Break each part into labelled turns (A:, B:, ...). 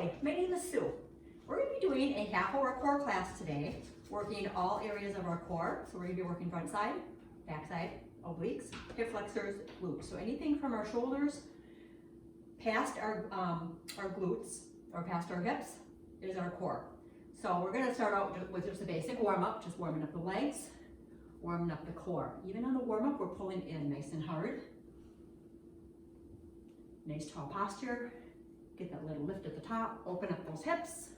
A: Hi, my name is Sue. We're going to be doing a half-hour core class today, working all areas of our core. So we're going to be working front side, back side, obliques, hip flexors, glutes. So anything from our shoulders past our glutes or past our hips is our core. So we're going to start out with just a basic warm-up, just warming up the legs, warming up the core. Even on the warm-up, we're pulling in nice and hard. Nice tall posture. Get that little lift at the top, open up those hips.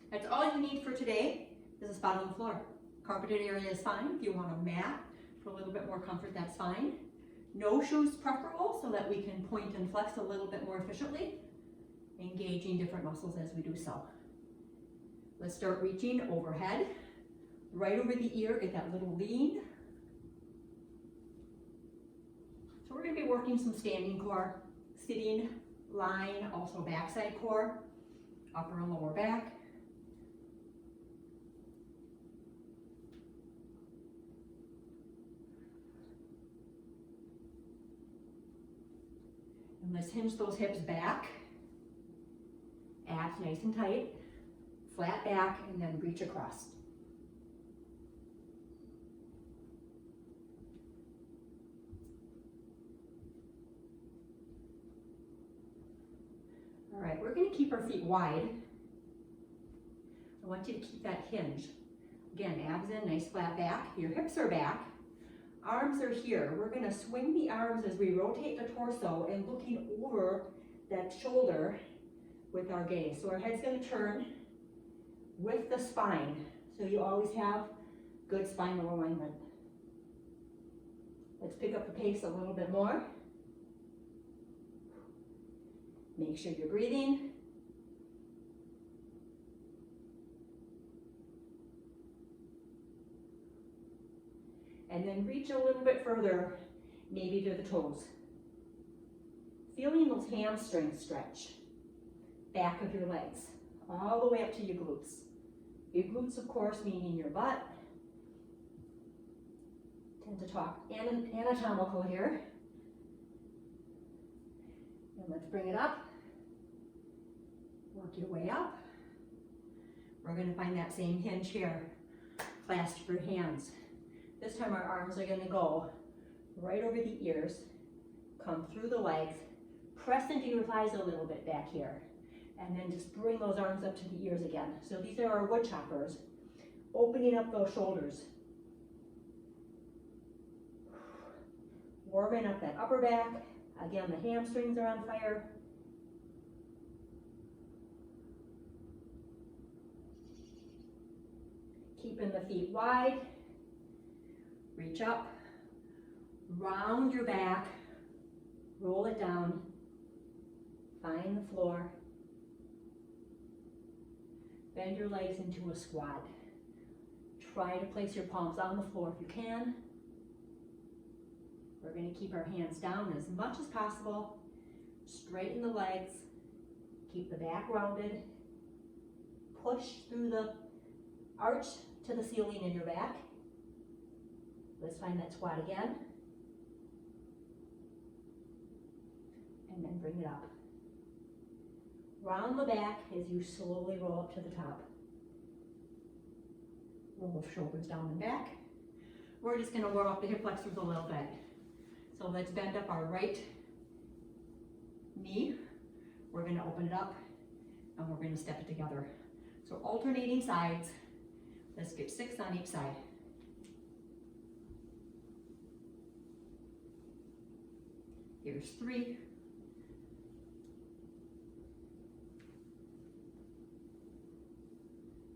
A: That's all you need for today is a spot on the floor. Carpeted area is fine. If you want a mat for a little bit more comfort, that's fine. No shoes preferable so that we can point and flex a little bit more efficiently, engaging different muscles as we do so. Let's start reaching overhead, right over the ear, get that little lean. So we're going to be working some standing core, sitting, lying, also backside core, upper and lower back. And let's hinge those hips back, abs nice and tight, flat back, and then reach across. All right, we're going to keep our feet wide. I want you to keep that hinge. Again, abs in, nice flat back. Your hips are back. Arms are here. We're going to swing the arms as we rotate the torso and looking over that shoulder with our gaze. So our head's going to turn with the spine. So you always have good spinal alignment. Let's pick up the pace a little bit more. Make sure you're breathing. And then reach a little bit further, maybe to the toes. Feeling those hamstrings stretch. Back of your legs, all the way up to your glutes. Your glutes, of course, meaning your butt. Tend to talk anatomical here. And let's bring it up. Work your way up. We're going to find that same hinge here. Clasp your hands. This time our arms are going to go right over the ears, come through the legs, press into your thighs a little bit back here, and then just bring those arms up to the ears again. So these are our wood choppers, opening up those shoulders. Warming up that upper back. Again, the hamstrings are on fire. Keeping the feet wide. Reach up. Round your back. Roll it down. Find the floor. Bend your legs into a squat. Try to place your palms on the floor if you can. We're going to keep our hands down as much as possible. Straighten the legs. Keep the back rounded. Push through the arch to the ceiling in your back. Let's find that squat again. And then bring it up. Round the back as you slowly roll up to the top. Roll the shoulders down and back. We're just going to warm up the hip flexors a little bit. So let's bend up our right knee. We're going to open it up and we're going to step it together. So alternating sides. Let's get 6 on each side. Here's 3.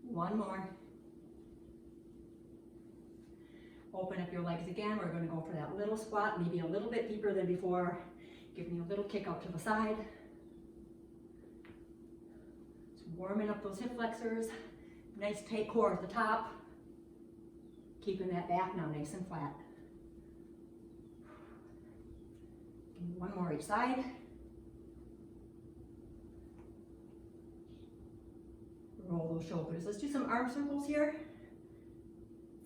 A: One more. Open up your legs again. We're going to go for that little squat, maybe a little bit deeper than before. Give me a little kick out to the side. Just warming up those hip flexors. Nice tight core at the top. Keeping that back now nice and flat. One more each side. Roll those shoulders. Let's do some arm circles here.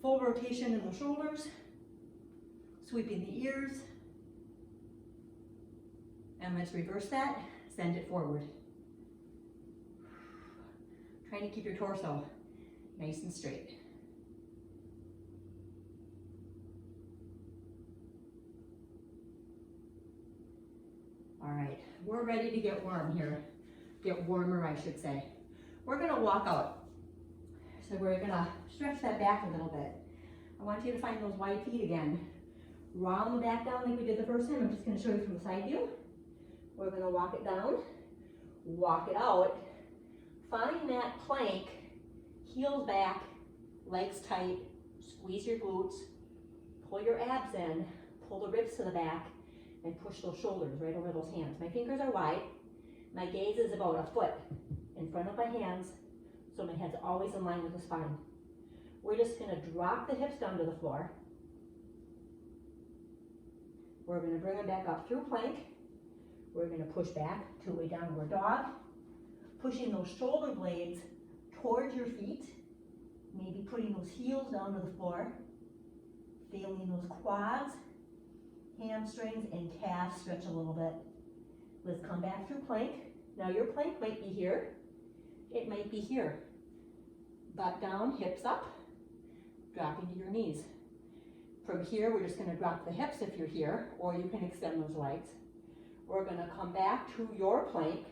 A: Full rotation in the shoulders. Sweeping the ears. And let's reverse that. Send it forward. Trying to keep your torso nice and straight. All right, we're ready to get warm here. Get warmer, I should say. We're gonna walk out. So we're gonna stretch that back a little bit. I want you to find those wide feet again. Round back down like we did the first time. I'm just gonna show you from the side view. We're gonna walk it down, walk it out. Find that plank, heels back, legs tight, squeeze your glutes, pull your abs in, pull the ribs to the back, and push those shoulders right over those hands. My fingers are wide. My gaze is about a foot in front of my hands, so my head's always in line with the spine. We're just gonna drop the hips down to the floor. We're gonna bring them back up through plank. We're gonna push back to a downward dog, pushing those shoulder blades towards your feet, maybe putting those heels down to the floor, feeling those quads, hamstrings, and calves stretch a little bit. Let's come back through plank. Now your plank might be here, it might be here. Butt down, hips up, dropping to your knees. From here, we're just gonna drop the hips if you're here, or you can extend those legs. We're gonna come back to your plank,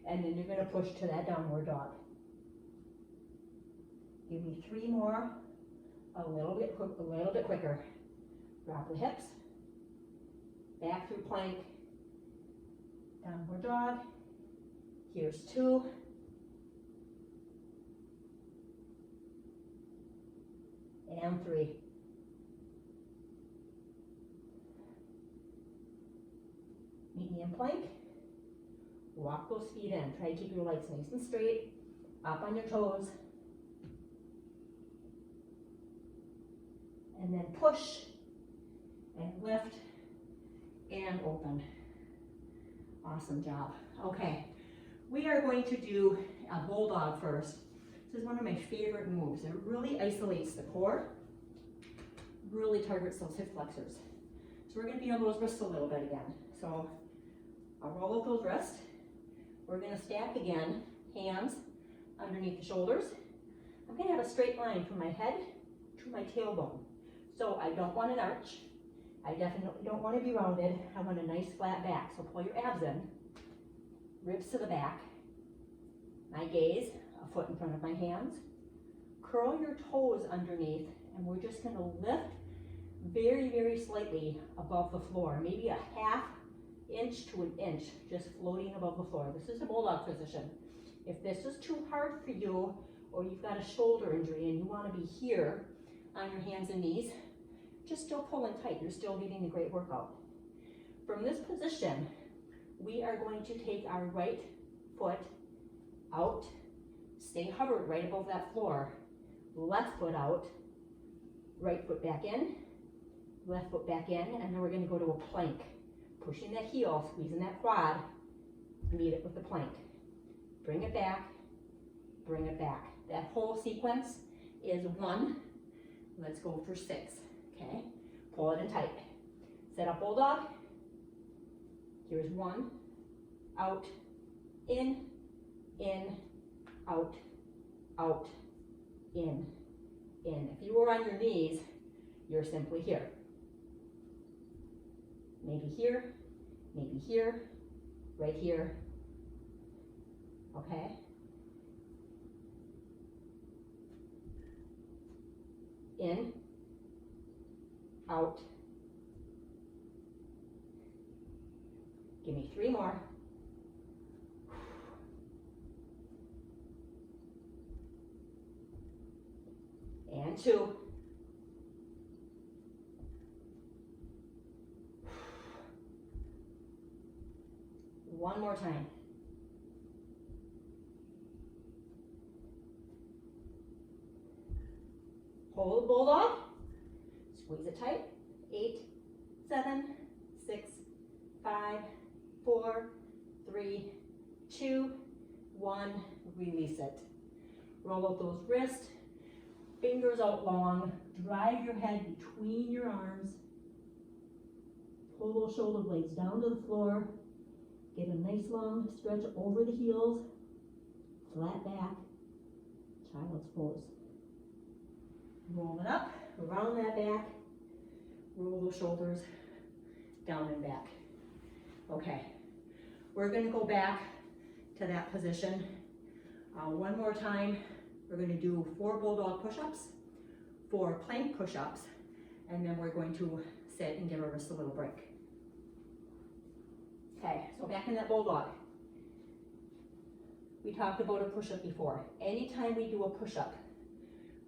A: and then you're gonna push to that downward dog. Give me 3 more, a little bit quicker. Drop the hips, back through plank, downward dog. Here's 2. And 3. Meet me in plank. Walk those feet in. Try to keep your legs nice and straight, up on your toes. And then push and lift and open. Awesome job. Okay, we are going to do a bulldog first. This is one of my favorite moves. It really isolates the core, really targets those hip flexors. So we're going to feel those wrists a little bit again. So I'll roll up those wrists. We're going to stack again, hands underneath the shoulders. I'm going to have a straight line from my head to my tailbone. So I don't want an arch. I definitely don't want to be rounded. I want a nice flat back. So pull your abs in, ribs to the back. My gaze, a foot in front of my hands. Curl your toes underneath, and we're just going to lift very, very slightly above the floor. Maybe a ½ inch to an inch, just floating above the floor. This is the bulldog position. If this is too hard for you, or you've got a shoulder injury and you want to be here on your hands and knees, just still pulling tight. You're still getting a great workout. From this position, we are going to take our right foot out, stay hovered right above that floor, left foot out, right foot back in, left foot back in, and then we're going to go to a plank. Pushing that heel, squeezing that quad, meet it with the plank. Bring it back, bring it back. That whole sequence is 1. Let's go for 6, okay? Pull it in tight. Set up bulldog. Here's 1, out, in, out, out, in. If you were on your knees, you're simply here. Maybe here, right here, okay? In, out. Give me 3 more. And 2. One more time. Hold bulldog. Squeeze it tight. 8, 7, 6, 5, 4, 3, 2, 1. Release it. Roll out those wrists. Fingers out long. Drive your head between your arms. Pull those shoulder blades down to the floor. Get a nice long stretch over the heels. Flat back. child's pose. Roll it up, around that back, roll those shoulders down and back. Okay, we're gonna go back to that position. One more time, we're gonna do 4 bulldog push-ups, 4 plank push-ups, and then we're going to sit and give our wrist a little break. Okay, so back in that bulldog. We talked about a push-up before. Anytime we do a push-up,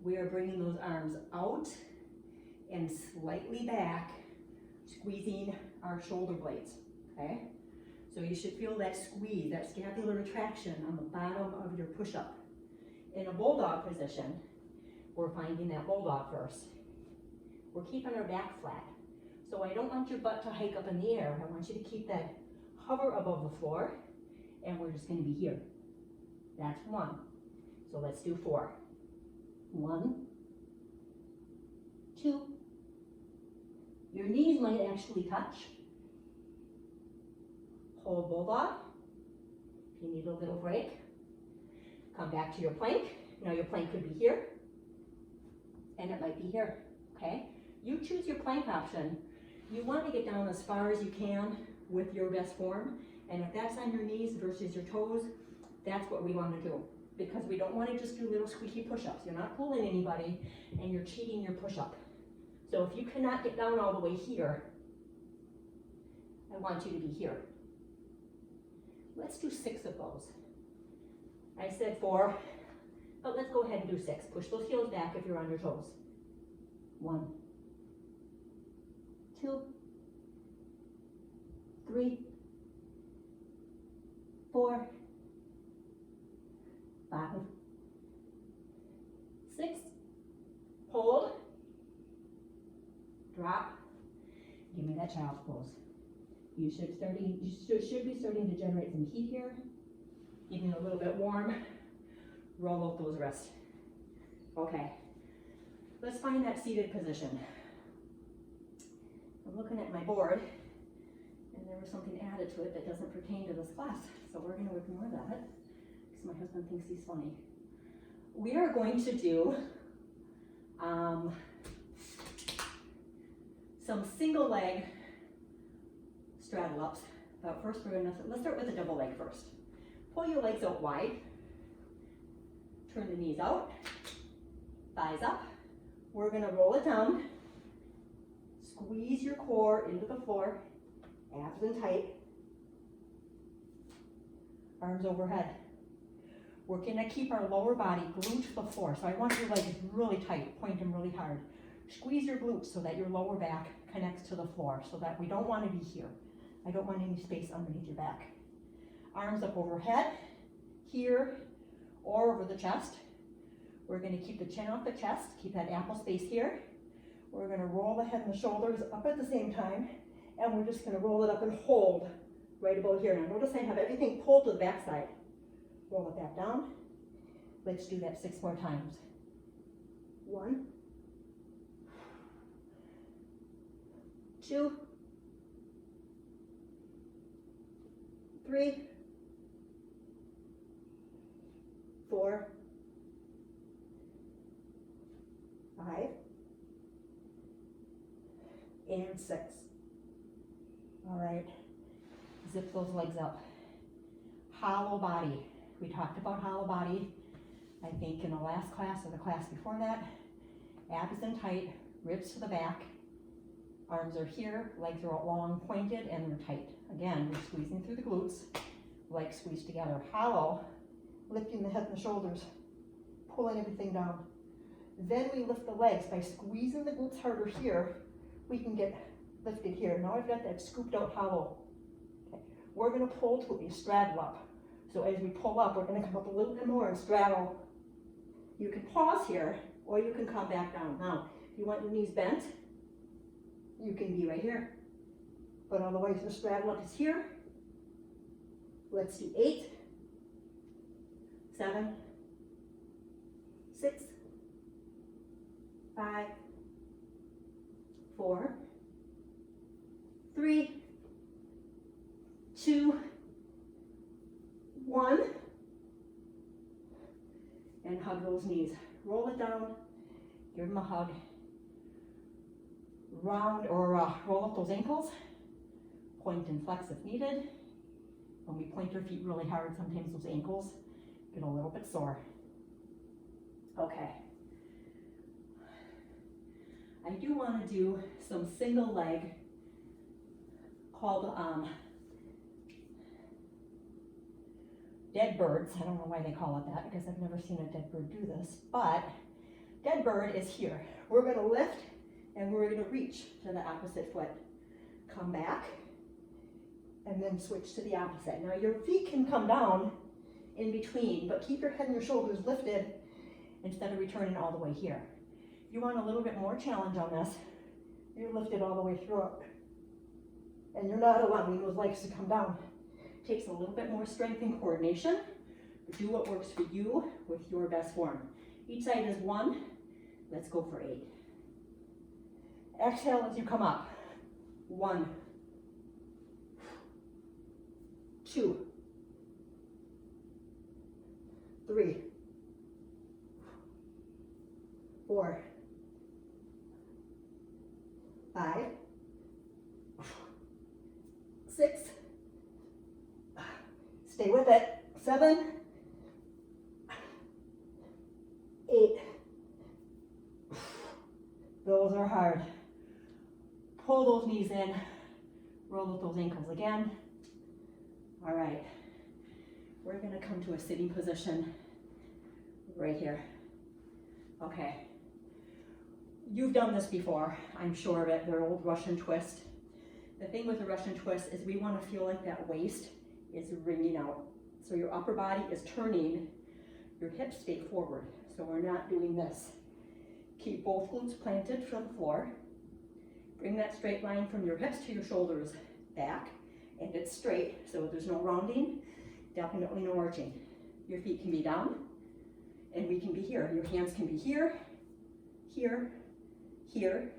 A: we are bringing those arms out and slightly back, squeezing our shoulder blades, okay? So you should feel that squeeze, that scapular retraction on the bottom of your push-up. In a bulldog position, we're finding that bulldog first. We're keeping our back flat. So I don't want your butt to hike up in the air. I want you to keep that hover above the floor, and we're just gonna be here. That's 1. So let's do 4. 1, 2. Your knees might actually touch. Hold bulldog. If you need a little break, come back to your plank. Now your plank could be here, and it might be here, okay? You choose your plank option. You want to get down as far as you can with your best form, and if that's on your knees versus your toes, that's what we want to do, because we don't want to just do little squeaky push-ups. You're not pulling anybody, and you're cheating your push-up. So if you cannot get down all the way here, I want you to be here. Let's do 6 of those. I said 4, but let's go ahead and do 6. Push those heels back if you're on your toes. 1, 2, 3, 4, 5, 6. Hold. Drop. Give me that child's pose. You should be starting to generate some heat here. Getting a little bit warm. Roll out those wrists. Okay. Let's find that seated position. I'm looking at my board, and there was something added to it that doesn't pertain to this class, so we're going to ignore that because my husband thinks he's funny. We are going to do some single leg straddle ups, but first let's start with the double leg first. Pull your legs out wide, turn the knees out, thighs up. We're gonna roll it down, squeeze your core into the floor, abs in tight, arms overhead. We're gonna keep our lower body glued to the floor. So I want your legs really tight, point them really hard. Squeeze your glutes so that your lower back connects to the floor, so that we don't want to be here. I don't want any space underneath your back. Arms up overhead, here, or over the chest. We're going to keep the chin off the chest, keep that ample space here. We're going to roll the head and the shoulders up at the same time, and we're just going to roll it up and hold right about here. Now notice I have everything pulled to the back side. Roll it back down. Let's do that 6 more times. 1, 2, 3, 4, 5, and 6. All right, zip those legs up. Hollow body. We talked about hollow body, I think in the last class or the class before that. Abs in tight, ribs to the back. Arms are here, legs are long pointed, and they're tight. Again, we're squeezing through the glutes, legs squeezed together. Hollow, lifting the head and the shoulders, pulling everything down. Then we lift the legs by squeezing the glutes harder here. We can get lifted here. Now I've got that scooped out hollow. Okay. We're gonna pull till we straddle up. So as we pull up, we're gonna come up a little bit more and straddle. You can pause here, or you can come back down. Now, if you want your knees bent, you can be right here. But otherwise, the straddle up is here. Let's do 8, 7, 6, 5, 4, 3, 2, 1. and hug those knees. Roll it down, give them a hug. Round or roll up those ankles, point and flex if needed. When we point your feet really hard, sometimes those ankles get a little bit sore. Okay. I do want to do some single leg called dead birds. I don't know why they call it that because I've never seen a dead bird do this, but dead bird is here. We're going to lift and we're going to reach to the opposite foot. Come back and then switch to the opposite. Now your feet can come down in between, but keep your head and your shoulders lifted instead of returning all the way here. If you want a little bit more challenge on this, you're lifted all the way through it. And you're not allowing those legs to come down. It takes a little bit more strength and coordination, but do what works for you with your best form. Each side is 1. Let's go for 8. Exhale as you come up. 1, 2, 3, 4, 5, 6, stay with it, 7, 8, those are hard. Pull those knees in, roll with those ankles again. All right, we're gonna come to a sitting position right here. Okay, you've done this before, I'm sure of it, their old Russian twist. The thing with the Russian twist is we wanna feel like that waist is wringing out. So your upper body is turning, your hips stay forward. So we're not doing this. Keep both glutes planted to the floor. Bring that straight line from your hips to your shoulders back, and it's straight, so there's no rounding, definitely no arching. Your feet can be down, and we can be here. Your hands can be here, here, here,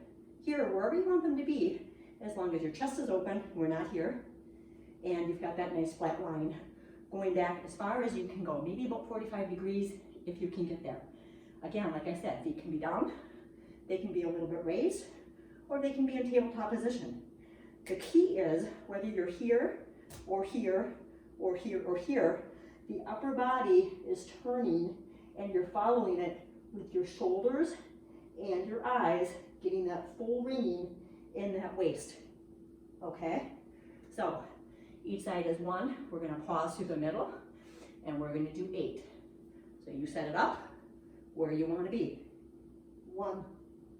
A: here, wherever you want them to be, as long as your chest is open, we're not here, and you've got that nice flat line going back as far as you can go, maybe about 45 degrees if you can get there. Again, like I said, feet can be down, they can be a little bit raised, or they can be in tabletop position. The key is whether you're here, or here, or here, or here, the upper body is turning and you're following it with your shoulders and your eyes, getting that full ringing in that waist, okay? So each side is 1, we're gonna pause through the middle, and we're gonna do 8. So you set it up where you wanna be. 1,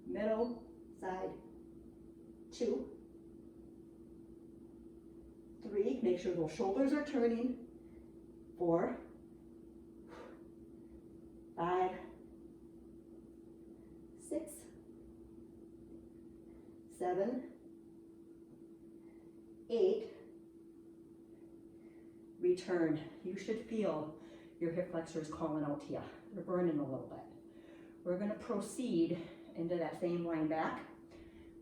A: middle, side, 2, 3, make sure those shoulders are turning, 4, 5, 6, 7, 8, return. You should feel your hip flexors calling out to you. They're burning a little bit. We're going to proceed into that same line back,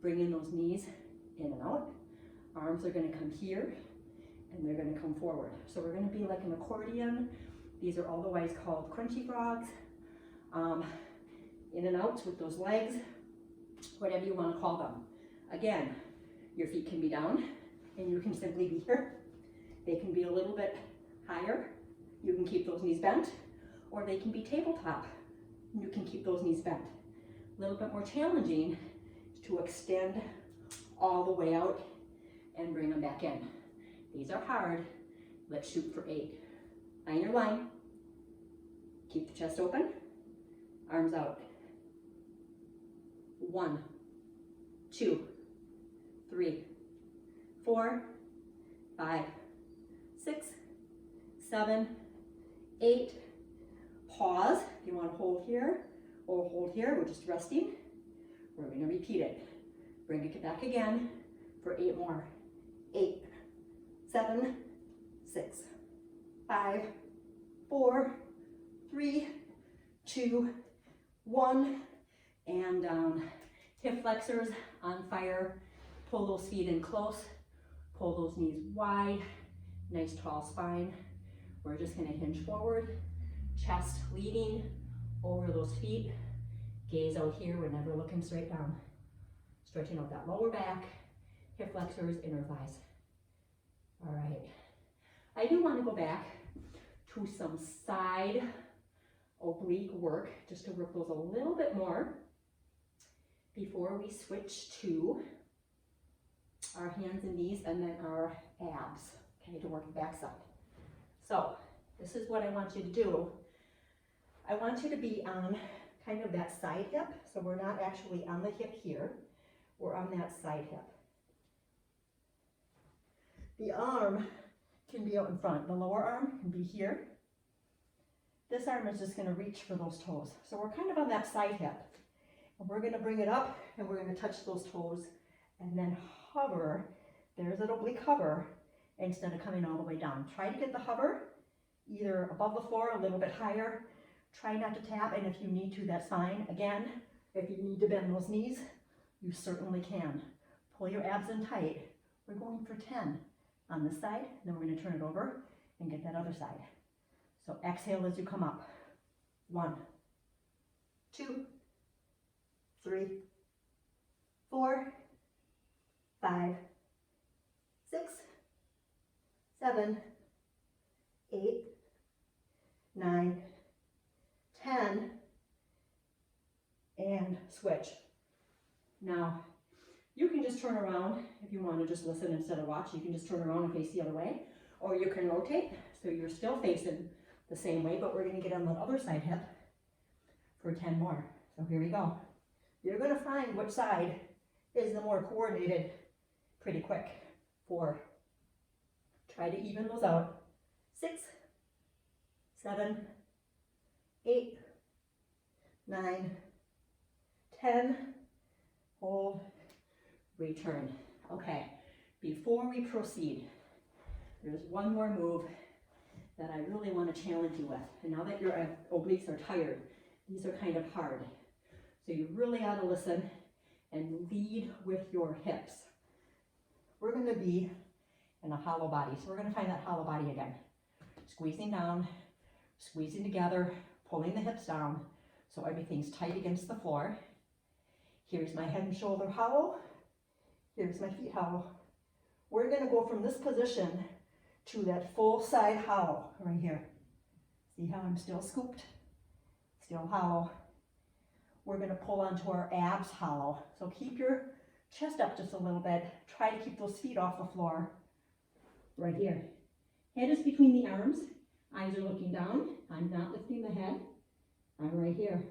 A: bringing those knees in and out. Arms are going to come here, and they're going to come forward. So we're going to be like an accordion. These are otherwise called crunchy frogs. In and outs with those legs, whatever you want to call them. Again, your feet can be down, and you can simply be here. They can be a little bit higher. You can keep those knees bent, or they can be tabletop. You can keep those knees bent. A little bit more challenging is to extend all the way out and bring them back in. These are hard. Let's shoot for 8. Find your line. Keep the chest open. Arms out. 1, 2, 3, 4, 5, 6, 7, 8. Pause. If you want to hold here or hold here, we're just resting. We're going to repeat it. Bring it back again for 8 more. 8, 7, 6, 5, 4, 3, 2, 1, and down. Hip flexors on fire. Pull those feet in close. Pull those knees wide. Nice tall spine. We're just going to hinge forward. Chest leading, over those feet. Gaze out here, we're never looking straight down. Stretching out that lower back, hip flexors, inner thighs. All right. I do want to go back to some side oblique work, just to work those a little bit more before we switch to our hands and knees and then our abs, okay, to work the back side. So this is what I want you to do. I want you to be on kind of that side hip, so we're not actually on the hip here, we're on that side hip. The arm can be out in front, the lower arm can be here. This arm is just going to reach for those toes. So we're kind of on that side hip. And we're going to bring it up and we're going to touch those toes and then hover. There's an oblique hover instead of coming all the way down. Try to get the hover either above the floor, a little bit higher. Try not to tap, and if you need to, that's fine. Again, if you need to bend those knees, you certainly can. Pull your abs in tight. We're going for 10 on this side, then we're going to turn it over and get that other side. So exhale as you come up. 1, 2, 3, 4, 5, 6, 7, 8, 9, 10, and switch. Now, you can just turn around if you want to just listen instead of watch. You can just turn around and face the other way, or you can rotate so you're still facing the same way, but we're going to get on the other side hip for 10 more. So here we go. You're going to find which side is the more coordinated pretty quick. 4. Try to even those out. 6, 7, 8, 9, 10, hold, return. Okay, before we proceed, there's one more move that I really want to challenge you with. And now that your obliques are tired, these are kind of hard. So you really ought to listen and lead with your hips. We're going to be in a hollow body. So we're going to find that hollow body again. Squeezing down, squeezing together, pulling the hips down so everything's tight against the floor. Here's my head and shoulder hollow. Here's my feet hollow. We're going to go from this position to that full side hollow right here. See how I'm still scooped? Still hollow. We're going to pull onto our abs hollow. So keep your chest up just a little bit. Try to keep those feet off the floor. Right here. Head is between the arms. Eyes are looking down. I'm not lifting the head. I'm right here.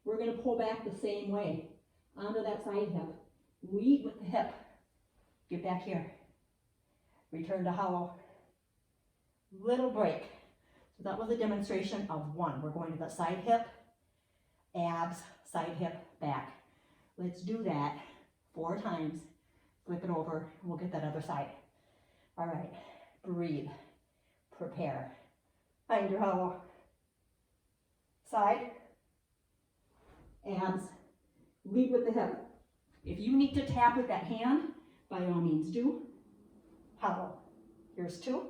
A: We're going to pull back the same way onto that side hip. Lead with the hip. Get back here. Return to hollow. Little break. So that was a demonstration of 1. We're going to the side hip, abs, side hip, back. Let's do that 4 times. Flip it over. We'll get that other side. All right. Breathe. Prepare. Find your hollow. Side. Abs. Lead with the hip. If you need to tap with that hand, by all means do. Hollow. Here's 2.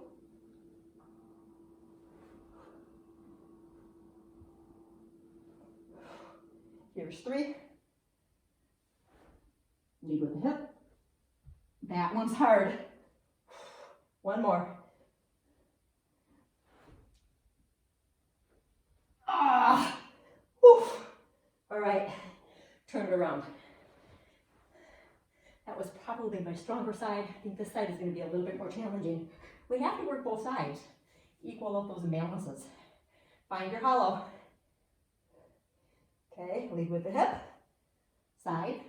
A: Here's 3. Lead with the hip. That one's hard. 1 more. Ah! Whew. All right. Turn it around. That was probably my stronger side. I think this side is going to be a little bit more challenging. We have to work both sides. Equal out those imbalances. Find your hollow. Okay, lead with the hip. Side.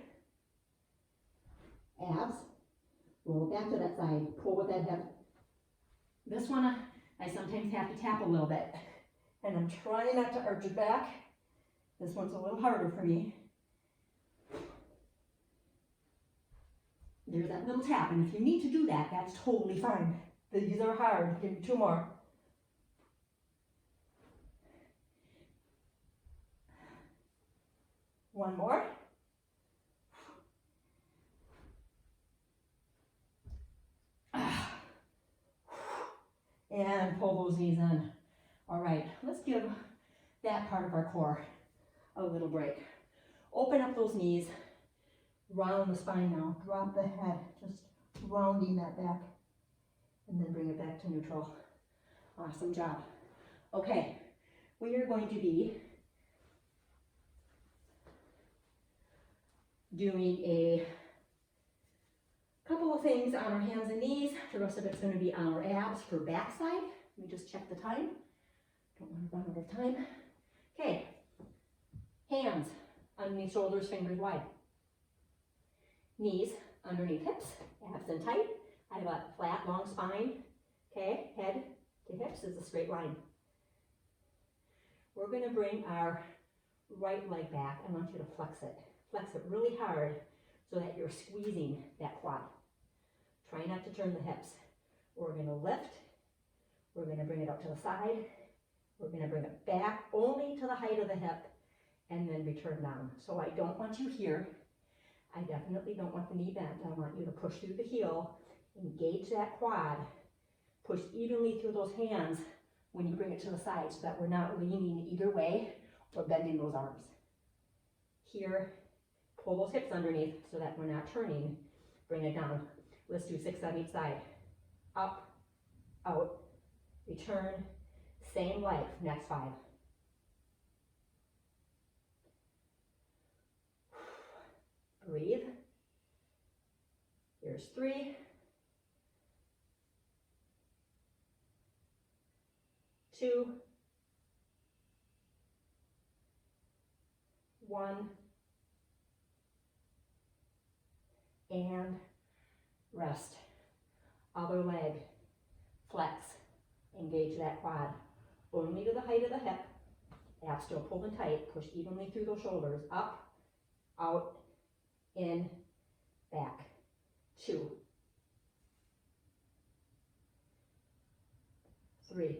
A: Abs. Roll back to that side. Pull with that hip. This one, I sometimes have to tap a little bit. And I'm trying not to arch it back. This one's a little harder for me. There's that little tap, and if you need to do that, that's totally fine. These are hard. Give me 2 more. One more. And pull those knees in. All right, let's give that part of our core a little break. Open up those knees, round the spine now, drop the head, just rounding that back, and then bring it back to neutral. Awesome job. Okay, we are going to be doing a couple of things on our hands and knees. The rest of it's going to be on our abs for backside. Let me just check the time. Don't want to run out of time. Okay, hands underneath shoulders, fingers wide. Knees underneath hips, abs in tight. I have a flat, long spine. Okay, head to hips is a straight line. We're going to bring our right leg back. I want you to flex it. Flex it really hard so that you're squeezing that quad. Try not to turn the hips. We're going to lift. We're going to bring it up to the side. We're going to bring it back only to the height of the hip and then return down. So I don't want you here. I definitely don't want the knee bent. I want you to push through the heel, engage that quad, push evenly through those hands when you bring it to the side so that we're not leaning either way or bending those arms. Here, pull those hips underneath so that we're not turning. Bring it down. Let's do 6 on each side. Up, out, return, same length, next 5. Breathe. Here's 3. 2. 1. And rest. Other leg. Flex. Engage that quad. Only to the height of the hip. Abs still pulled in tight. Push evenly through those shoulders. Up, out, in, back. 2. 3.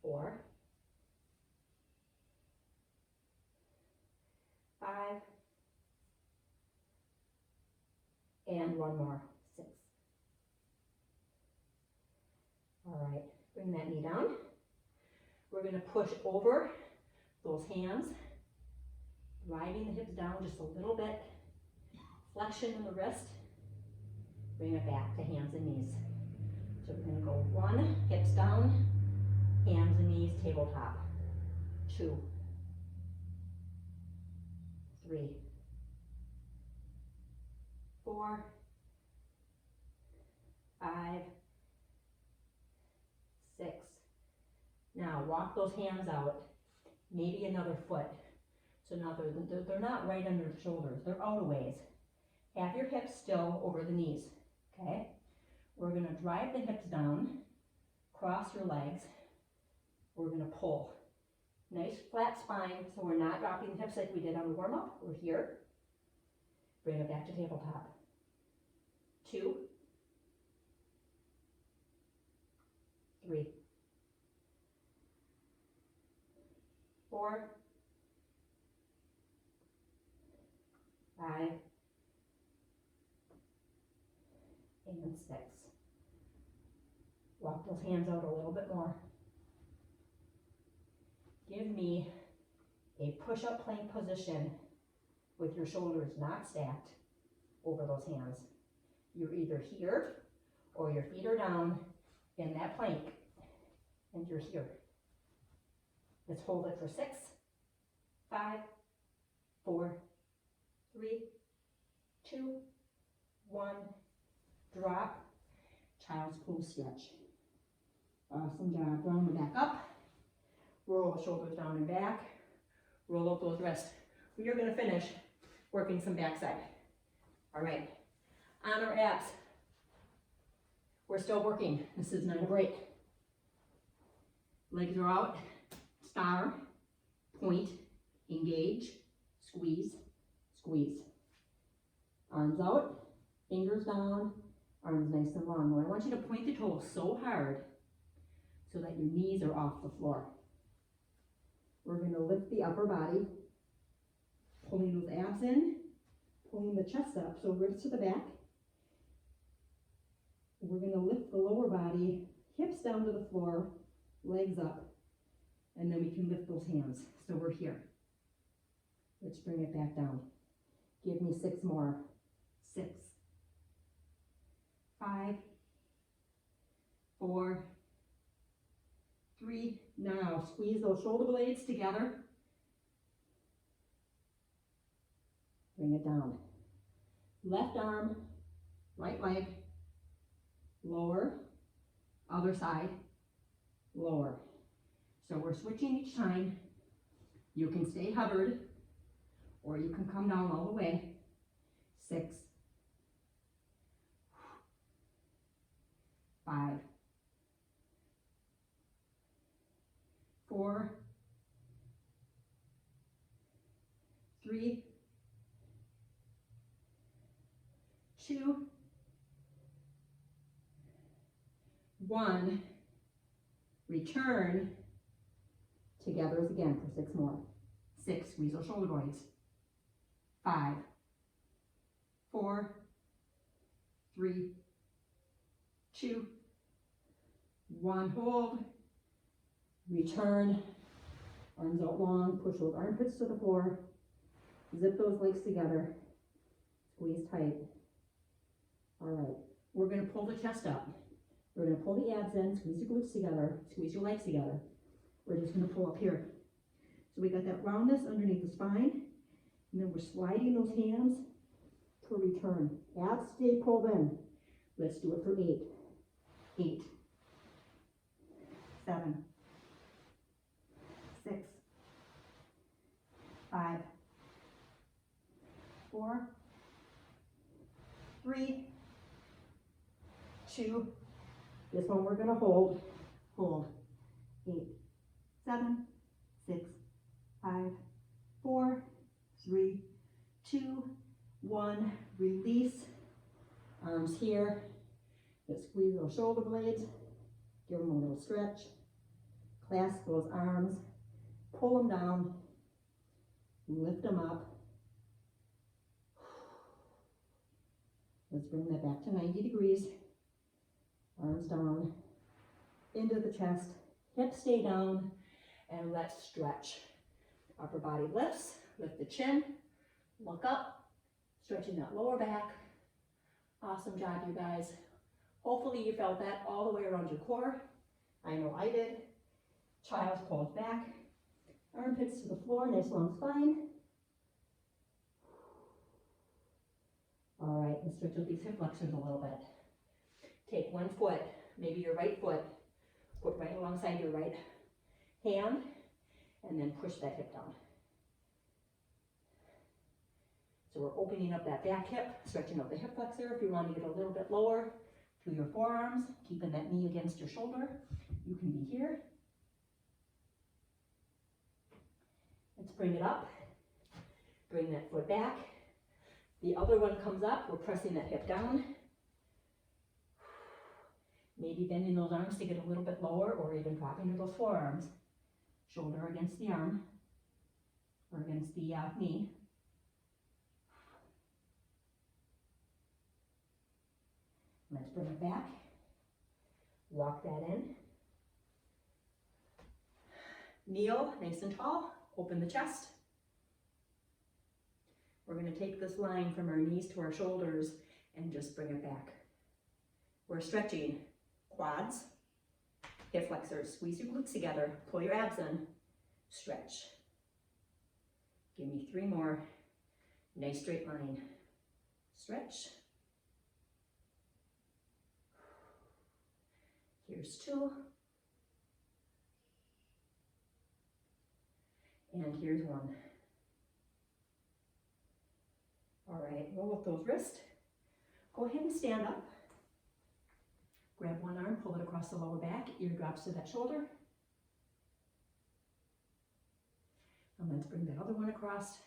A: 4. 5. And one more. 6. All right, bring that knee down. We're going to push over those hands, driving the hips down just a little bit. Flexion in the wrist. Bring it back to hands and knees. So we're going to go 1, hips down, hands and knees, tabletop. 2, 3, 4, 5, 6. Now walk those hands out, maybe another foot. So now they're not right under the shoulders, they're out a ways. Have your hips still over the knees, okay? We're going to drive the hips down, cross your legs. We're going to pull. Nice flat spine, so we're not dropping the hips like we did on the warm-up. We're here. Bring it back to tabletop. 2, 3, 4, 5, and 6. Walk those hands out a little bit more. Give me a push-up plank position with your shoulders not stacked over those hands. You're either here or your feet are down in that plank and you're here. Let's hold it for 6, 5, 4, 3, 2, 1. Drop. Child's pose stretch. Awesome job. Round the back up. Roll the shoulders down and back. Roll up those wrists. We are going to finish working some backside. All right. On our abs. We're still working. This is not a break. Legs are out. Star. Point. Engage. Squeeze. Squeeze. Arms out. Fingers down. Arms nice and long. Now I want you to point the toes so hard so that your knees are off the floor. We're going to lift the upper body, pulling those abs in, pulling the chest up, so ribs to the back. We're going to lift the lower body, hips down to the floor, legs up, And then we can lift those hands. So we're here. Let's bring it back down. Give me 6 more. 6, 5, 4, 3. Now squeeze those shoulder blades together. Bring it down. Left arm, right leg, lower, other side, lower. So we're switching each time. You can stay hovered, or you can come down all the way. 6, 5, 4, 3, 2, 1. Return. Together again for 6 more. 6, squeeze those shoulder blades. 5, 4, 3, 2, 1. Hold. Return. Arms out long. Push those armpits to the floor. Zip those legs together. Squeeze tight. All right. We're going to pull the chest up. We're going to pull the abs in. Squeeze your glutes together. Squeeze your legs together. We're just going to pull up here. So we got that roundness underneath the spine. And then we're sliding those hands to return. Abs stay pulled in. Let's do it for 8. 8, 7, 6, 5, 4, 3, 2. This one we're going to hold. Hold. 8, 7, 6, 5, 4, 3, 2, 1. Release. Arms here. Let's squeeze those shoulder blades. Give them a little stretch. Clasp those arms. Pull them down. Lift them up. Let's bring that back to 90 degrees. Arms down. Into the chest. Hips stay down. And let's stretch. Upper body lifts. Lift the chin. Look up. Stretching that lower back. Awesome job, you guys. Hopefully you felt that all the way around your core. I know I did. Child's pose back. Armpits to the floor, nice long spine. All right, let's stretch out these hip flexors a little bit. Take one foot, maybe your right foot, put right alongside your right hand, and then push that hip down. So we're opening up that back hip, stretching out the hip flexor. If you want to get a little bit lower to your forearms, keeping that knee against your shoulder, you can be here. Let's bring it up. Bring that foot back. The other one comes up. We're pressing that hip down. Maybe bending those arms to get a little bit lower, or even dropping to those forearms. Shoulder against the arm, or against the knee. Let's bring it back. Walk that in. Kneel nice and tall. Open the chest. We're going to take this line from our knees to our shoulders and just bring it back. We're stretching quads, hip flexors. Squeeze your glutes together. Pull your abs in. Stretch. Give me 3 more. Nice straight line. Stretch. Here's 2. And here's 1. All right, roll up those wrists. Go ahead and stand up. Grab one arm, pull it across the lower back, ear drops to that shoulder. And let's bring that other one across.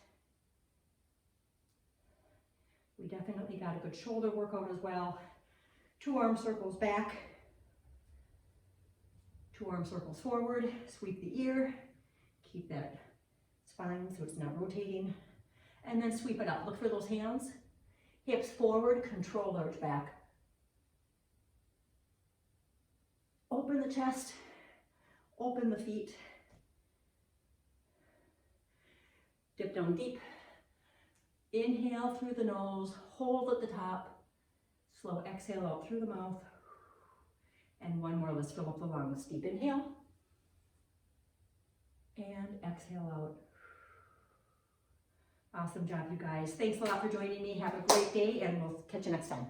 A: We definitely got a good shoulder workout as well. 2 arm circles back. 2 arm circles forward, sweep the ear, keep that spine so it's not rotating, and then sweep it up. Look for those hands. Hips forward, control large back. Open the chest, open the feet, Dip down deep. Inhale through the nose, hold at the top. Slow exhale out through the mouth. And one more, let's fill up the lungs. Deep inhale. And exhale out. Awesome job, you guys. Thanks a lot for joining me. Have a great day, and we'll catch you next time.